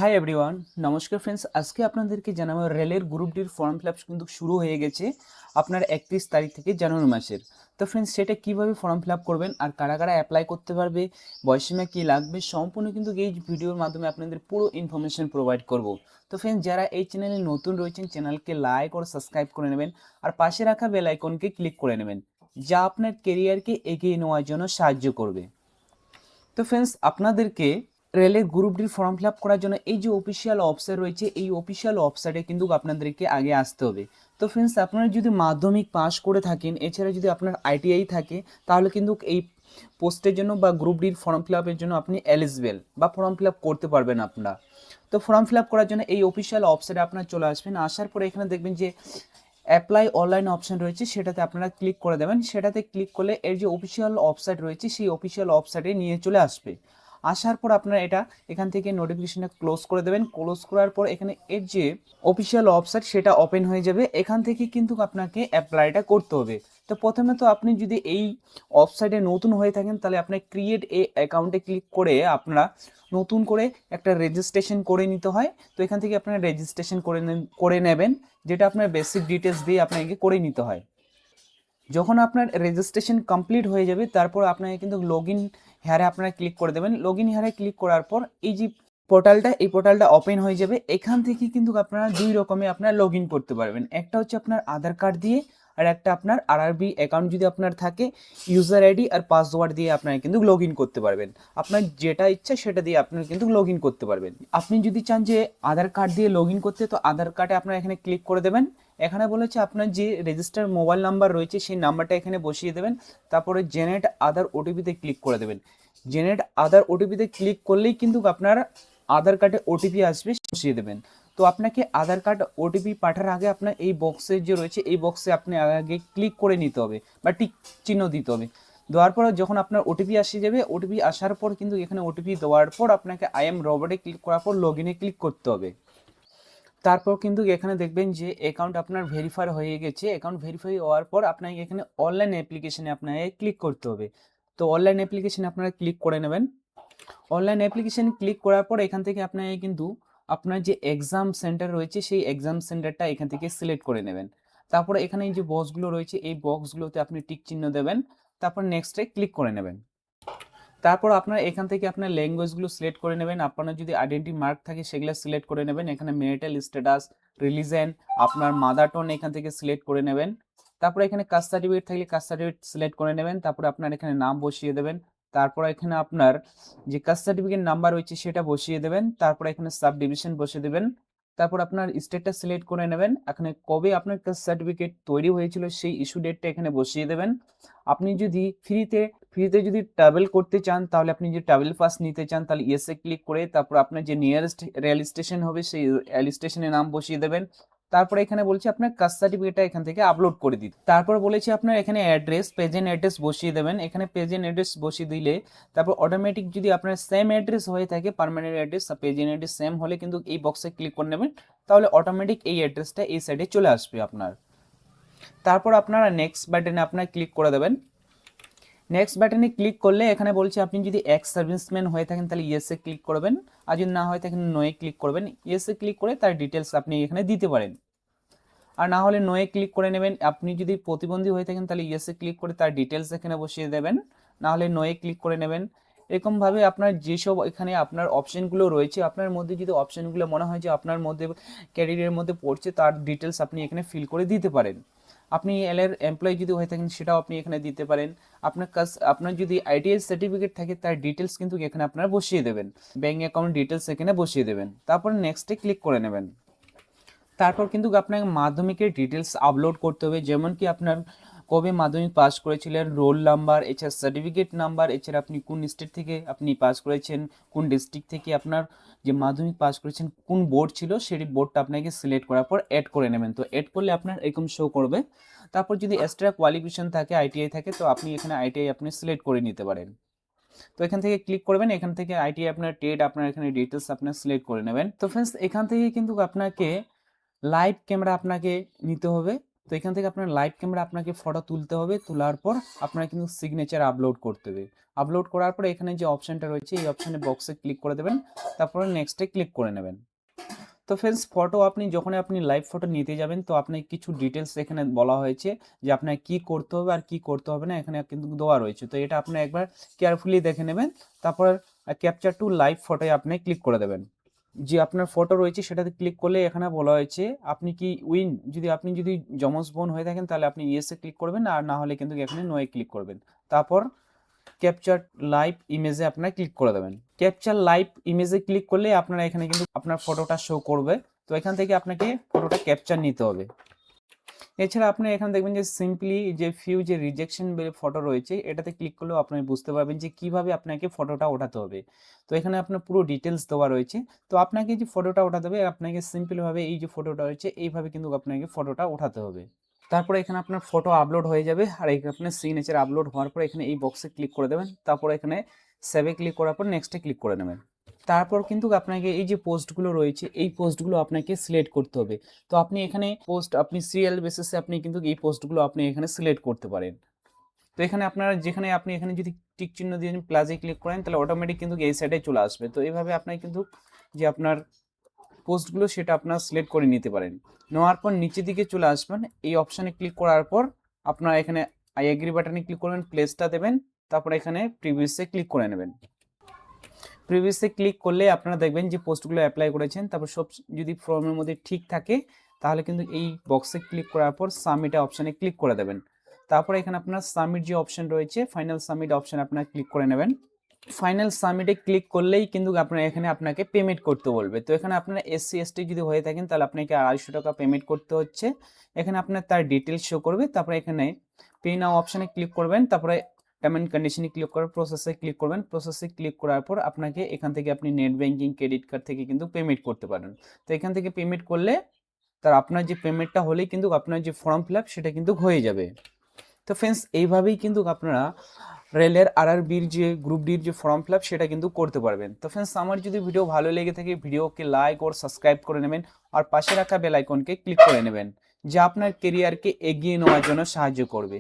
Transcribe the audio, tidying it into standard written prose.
Hi everyone, নমস্কার friends. আজকে আপনাদেরকে জানাবো রেলের গ্রুপ ডির ফর্ম ফিল আপ কিন্তু শুরু হয়ে গেছে আপনার 31 তারিখ থেকে জানুয়ারি মাসের। তো ফ্রেন্ডস, সেটা কিভাবে ফর্ম ফিল আপ করবেন আর কারা কারা অ্যাপ্লাই করতে পারবে, বয়সীমা কী লাগবে, সম্পূর্ণ কিন্তু এই ভিডিওর মাধ্যমে আপনাদের পুরো ইনফরমেশন প্রোভাইড করব। তো ফ্রেন্ডস, যারা এই চ্যানেলে নতুন রয়েছেন চ্যানেলকে লাইক ও সাবস্ক্রাইব করে নেবেন আর পাশে রাখা বেল আইকনকে ক্লিক করে নেবেন, যা আপনার কেরিয়ারকে এগিয়ে নেওয়ার জন্য সাহায্য করবে। তো ফ্রেন্ডস, আপনাদেরকে রেলের গ্রুপ ডির ফর্ম ফিল আপ করার জন্য এই যে অফিসিয়াল ওয়েবসাইট রয়েছে, এই অফিসিয়াল ওয়েবসাইটে কিন্তু আপনাদেরকে আগে আসতে হবে। তো ফ্রেন্ডস, আপনারা যদি মাধ্যমিক পাস করে থাকেন, এছাড়া যদি আপনার আইটিআই থাকে, তাহলে কিন্তু এই পোস্টের জন্য বা গ্রুপ ডির ফর্ম ফিল আপের জন্য আপনি এলিজিবল বা ফর্ম ফিল আপ করতে পারবেন আপনারা। তো ফর্ম ফিল আপ করার জন্য এই অফিসিয়াল ওয়েবসাইটে আপনারা চলে আসবেন। আসার পরে এখানে দেখবেন যে অ্যাপ্লাই অনলাইন অপশন রয়েছে, সেটাতে আপনারা ক্লিক করে দেবেন। সেটাতে ক্লিক করলে এর যে অফিসিয়াল ওয়েবসাইট রয়েছে সেই অফিসিয়াল ওয়েবসাইটে নিয়ে চলে আসবে। আসার পর আপনারা এটা এখান থেকে নোটিফিকেশনটা ক্লোজ করে দেবেন। ক্লোজ করার পর এখানে এর যে অফিসিয়াল ওয়েবসাইট সেটা ওপেন হয়ে যাবে। এখান থেকে কিন্তু আপনাকে অ্যাপ্লাইটা করতে হবে। তো প্রথমে তো আপনি যদি এই ওয়েবসাইটে নতুন হয়ে থাকেন, তাহলে আপনি ক্রিয়েট এ অ্যাকাউন্টে ক্লিক করে আপনারা নতুন করে একটা রেজিস্ট্রেশন করে নিতে হয়। তো এখান থেকে আপনারা রেজিস্ট্রেশন করে নেবেন, যেটা আপনার বেসিক ডিটেলস দিয়ে আপনাকে করে নিতে হয়। যখন আপনার রেজিস্ট্রেশন কমপ্লিট হয়ে যাবে, তারপর আপনাকে কিন্তু লগ ইন হেয়ারে আপনারা ক্লিক করে দেবেন। লগ ইন হেয়ারে ক্লিক করার পর এই যে পোর্টালটা ওপেন হয়ে যাবে। এখান থেকে কিন্তু আপনারা দুই রকমে আপনারা লগ ইন করতে পারবেন। একটা হচ্ছে আপনার আধার কার্ড দিয়ে, আর একটা আপনার আরআরবি অ্যাকাউন্ট যদি আপনার থাকে, ইউজার আইডি আর পাসওয়ার্ড দিয়ে আপনারা কিন্তু লগ ইন করতে পারবেন। আপনার যেটা ইচ্ছা সেটা দিয়ে আপনারা কিন্তু লগ ইন করতে পারবেন। আপনি যদি চান যে আধার কার্ড দিয়ে লগ ইন করতে, তো আধার কার্ডে আপনারা এখানে ক্লিক করে দেবেন। এখানে বলেছে আপনার যে রেজিস্টার মোবাইল নাম্বার রয়েছে সেই নাম্বারটা এখানে বসিয়ে দেবেন। তারপরে জেনারেট আধার ওটিপিতে ক্লিক করে দেবেন। জেনারেট আধার ওটিপিতে ক্লিক করলেই কিন্তু আপনার আধার কার্ডে ওটিপি আসবে, বসিয়ে দেবেন। তো আপনাকে আধার কার্ড ওটিপি পাঠার আগে আপনার এই বক্সে যে রয়েছে এই বক্সে আপনি আগে ক্লিক করে নিতে হবে বা টিক চিহ্ন দিতে হবে। দেওয়ার পর যখন আপনার ওটিপি আসে যাবে, ওটিপি আসার পর কিন্তু এখানে ওটিপি দেওয়ার পর আপনাকে আই এম রোবটে ক্লিক করার পর লগ ইনে ক্লিক করতে হবে। তারপর কিন্তু এখানে দেখবেন যে অ্যাকাউন্ট আপনার ভেরিফাই হয়ে গেছে। অ্যাকাউন্ট ভেরিফাই হওয়ার পর আপনাকে এখানে অনলাইন অ্যাপ্লিকেশনে আপনাকে ক্লিক করতে হবে। তো অনলাইন অ্যাপ্লিকেশনে আপনারা ক্লিক করে নেবেন। অনলাইন অ্যাপ্লিকেশন ক্লিক করার পর এখান থেকে আপনাকে কিন্তু আপনার যে এক্সাম সেন্টার রয়েছে সেই এক্সাম সেন্টারটা এখান থেকে সিলেক্ট করে নেবেন। তারপরে এখানে এই যে বক্সগুলো রয়েছে এই বক্সগুলোতে আপনি টিক চিহ্ন দেবেন। তারপর নেক্সটে ক্লিক করে নেবেন। তারপর আপনার এখান থেকে আপনার ল্যাঙ্গুয়েজগুলো সিলেক্ট করে নেবেন। আপনার যদি আইডেন্টি মার্ক থাকে সেগুলো সিলেক্ট করে নেবেন। এখানে ম্যারিটাল স্ট্যাটাস, রিলিজন, আপনার মাদার টাং এখান থেকে সিলেক্ট করে নেবেন। তারপর এখানে কাস্ট সার্টিফিকেট থাকলে কাস্ট সার্টিফিকেট সিলেক্ট করে নেবেন। তারপর আপনার এখানে নাম বসিয়ে দেবেন। তারপর এখানে আপনার যে কাস্ট সার্টিফিকেট নাম্বার রয়েছে সেটা বসিয়ে দেবেন। তারপর এখানে সাব ডিভিশন বসিয়ে দেবেন। তারপর আপনার স্টেটটা সিলেক্ট করে নেবেন। এখানে কবে আপনার কাস্ট সার্টিফিকেট তৈরি হয়েছিল সেই ইস্যু ডেটটা এখানে বসিয়ে দেবেন। আপনি যদি ফ্রিতে যদি ট্রাভেল করতে চান, তাহলে আপনি যে ট্রাভেল পাস নিতে চান তাহলে ইয়েসে ক্লিক করে তারপর আপনার যে নিয়ারেস্ট রেল স্টেশন হবে সেই রেল স্টেশনের নাম বসিয়ে দেবেন। তারপরে এখানে বলছে আপনার কাস্ট সার্টিফিকেটটা এখান থেকে আপলোড করে দিতে। তারপর বলেছে আপনার এখানে অ্যাড্রেস, প্রেজেন্ট অ্যাড্রেস বসিয়ে দেবেন। এখানে প্রেজেন্ট অ্যাড্রেস বসিয়ে দিলে তারপর অটোমেটিক যদি আপনার সেম অ্যাড্রেস হয়ে থাকে, পার্মানেন্ট অ্যাড্রেস আর প্রেজেন্ট অ্যাড্রেস সেম হলে কিন্তু এই বক্সে ক্লিক করে নেবেন, তাহলে অটোমেটিক এই অ্যাড্রেসটা এই সাইডে চলে আসবে আপনার। তারপর আপনারা নেক্সট বাটনে আপনার ক্লিক করে দেবেন। নেক্সট বাটনে ক্লিক করলে এখানে বলছে আপনি যদি এক্স সার্ভিসম্যান হয়ে থাকেন তাহলে ইয়েসে ক্লিক করবেন, আর যদি না হয়ে থাকেন নোয়ে ক্লিক করবেন। ইয়েসে ক্লিক করে তার ডিটেলস আপনি এখানে দিতে পারেন, আর না হলে নোয়ে ক্লিক করে নেবেন। আপনি যদি প্রতিবন্ধী হয়ে থাকেন তাহলে ইয়েসে ক্লিক করে তার ডিটেলস এখানে বসিয়ে দেবেন, না হলে নোয়ে ক্লিক করে নেবেন। এরকমভাবে আপনার যেসব এখানে আপনার অপশনগুলো রয়েছে, আপনার মধ্যে যদি অপশনগুলো মনে হয় যে আপনার মধ্যে ক্যারিয়ারের মধ্যে পড়ছে, তার ডিটেলস আপনি এখানে ফিল করে দিতে পারেন। আপনি এর এমপ্লয়ি যদি হয়ে থাকেন সেটাও আপনি এখানে দিতে পারেন। আপনার যদি আইটিআই সার্টিফিকেট থাকে তার ডিটেলস কিন্তু এখানে আপনারা বসিয়ে দেবেন। ব্যাঙ্ক অ্যাকাউন্ট ডিটেলস এখানে বসিয়ে দেবেন। তারপর নেক্সটে ক্লিক করে নেবেন। তারপর কিন্তু আপনাকে মাধ্যমিকের ডিটেলস আপলোড করতে হবে, যেমন কি আপনার কবে মাধ্যমিক পাস করেছিলেন, রোল নাম্বার, এছাড়া সার্টিফিকেট নাম্বার, এছাড়া আপনি কোন স্টেট থেকে আপনি পাস করেছেন, কোন ডিস্ট্রিক্ট থেকে আপনার যে মাধ্যমিক পাস করেছেন, কোন বোর্ড ছিল সেই বোর্ডটা আপনাকে সিলেক্ট করার পর অ্যাড করে নেবেন। তো অ্যাড করলে আপনার এরকম শো করবে। তারপর যদি এক্সট্রা কোয়ালিফিকেশন থাকে, আইটিআই থাকে, তো আপনি এখানে আইটিআই আপনি সিলেক্ট করে নিতে পারেন। তো এখান থেকে ক্লিক করবেন। এখান থেকে আইটিআই আপনার টেট আপনার এখানে ডিটেলস আপনার সিলেক্ট করে নেবেন। তো ফ্রেন্ডস, এখান থেকে কিন্তু আপনাকে লাইভ ক্যামেরা আপনাকে নিতে হবে। তো এখান থেকে আপনার লাইভ ক্যামেরা আপনাকে ফটো তুলতে হবে, তোলার পর আপনার কিন্তু সিগনেচার আপলোড করতে হবে। আপলোড করার পর এখানে যে অপশানটা রয়েছে এই অপশানে বক্সে ক্লিক করে দেবেন, তারপরে নেক্সটে ক্লিক করে নেবেন। তো ফ্রেন্ডস ফটো যখন আপনি লাইভ ফটো নিতে যাবেন, তো আপনি কিছু ডিটেলস এখানে বলা হয়েছে যে আপনার কি করতে হবে আর কি করতে হবে না, এখানে কিন্তু দেওয়া রয়েছে। তো এটা আপনি একবার কেয়ারফুলি দেখে নেবেন, তারপর ক্যাপচার টু লাইভ ফটোয় আপনি ক্লিক করে দেবেন। যে আপনার ফটো রয়েছে সেটাতে ক্লিক করলে এখানে বলা হয়েছে আপনি কি আপনি যদি যমজ বোন হয়ে থাকেন তাহলে আপনি ইয়েসে ক্লিক করবেন, আর না হলে কিন্তু এখানে নোয়ে ক্লিক করবেন। তারপর ক্যাপচার লাইভ ইমেজে আপনারা ক্লিক করে দেবেন। ক্যাপচার লাইভ ইমেজে ক্লিক করলে আপনারা এখানে কিন্তু আপনার ফটোটা শো করবে। তো এখান থেকে আপনাকে ফটোটা ক্যাপচার নিতে হবে। এছাড়া আপনি এখানে দেখবেন যে সিম্পলি যে ফিউ যে রিজেকশন ফটো রয়েছে এটাতে ক্লিক করলেও আপনি বুঝতে পারবেন যে কিভাবে আপনাকে ফটোটা ওঠাতে হবে। তো এখানে আপনার পুরো ডিটেলস দেওয়া রয়েছে। তো আপনাকে যে ফটোটা ওঠাতে হবে আপনাকে সিম্পলভাবে এই যে ফটোটা রয়েছে এইভাবে কিন্তু আপনাকে ফটোটা ওঠাতে হবে। তারপরে এখানে আপনার ফটো আপলোড হয়ে যাবে, আর এখানে আপনার সিগনেচার আপলোড হওয়ার পর এখানে এই বক্সে ক্লিক করে দেবেন, তারপর এখানে সেভে ক্লিক করার পর নেক্সটে ক্লিক করে নেবেন। তারপর কিন্তু আপনাকে এই যে পোস্টগুলো রয়েছে এই পোস্টগুলো আপনাকে সিলেক্ট করতে হবে। তো আপনি এখানে আপনি সিরিয়াল বেসিসে আপনি কিন্তু এই পোস্টগুলো আপনি এখানে সিলেক্ট করতে পারেন। তো এখানে আপনারা যেখানে আপনি এখানে যদি টিক চিহ্ন দিয়ে প্লাসে ক্লিক করেন তাহলে অটোমেটিক কিন্তু এই সাইডে চলে আসবে। তো এইভাবে আপনার কিন্তু যে আপনার পোস্টগুলো সেটা আপনার সিলেক্ট করে নিতে পারেন। নেওয়ার পর নিচের দিকে চলে আসবেন, এই অপশানে ক্লিক করার পর আপনারা এখানে আই এগ্রি বাটনে ক্লিক করবেন, প্লেসটা দেবেন, তারপর এখানে প্রিভিয়াসে ক্লিক করে নেবেন। প্রিভিয়াসে ক্লিক করলে আপনারা দেখবেন যে পোস্টগুলো অ্যাপ্লাই করেছেন, তারপর সব যদি ফর্মের মধ্যে ঠিক থাকে তাহলে কিন্তু এই বক্সে ক্লিক করার পর সাবমিট অপশানে ক্লিক করে দেবেন। তারপরে এখানে আপনার সাবমিট যে অপশান রয়েছে ফাইনাল সাবমিট অপশান আপনারা ক্লিক করে নেবেন। ফাইনাল সাবমিটে ক্লিক করলেই কিন্তু এখানে আপনাকে পেমেন্ট করতে বলবে। তো এখানে আপনারা এসসি এসটি যদি হয়ে থাকেন তাহলে আপনাকে 250 টাকা পেমেন্ট করতে হচ্ছে। এখানে আপনার তার ডিটেলস শো করবে, তারপরে এখানে পে নাও অপশানে ক্লিক করবেন, তারপরে টার্ম অ্যান্ড কন্ডিশনে ক্লিক করে প্রসেসে ক্লিক করবেন। প্রসেসে ক্লিক করার পর আপনাকে এখান থেকে আপনি নেট ব্যাঙ্কিং ক্রেডিট কার্ড থেকে কিন্তু পেমেন্ট করতে পারেন। তো এখান থেকে পেমেন্ট করলে আপনার যে পেমেন্টটা হলেই কিন্তু আপনার যে ফর্ম ফিল আপ সেটা কিন্তু হয়ে যাবে। তো ফ্রেন্ডস এইভাবেই কিন্তু আপনারা রেলের আরআরবির যে গ্রুপ ডির যে ফর্ম ফিল আপ সেটা কিন্তু করতে পারবেন। তো ফ্রেন্ডস আমার যদি ভিডিও ভালো লেগে থাকে ভিডিওকে লাইক ও সাবস্ক্রাইব করে নেবেন, আর পাশে রাখা বেল আইকনকে ক্লিক করে নেবেন, যা আপনার কেরিয়ারকে এগিয়ে নেওয়ার জন্য সাহায্য করবে।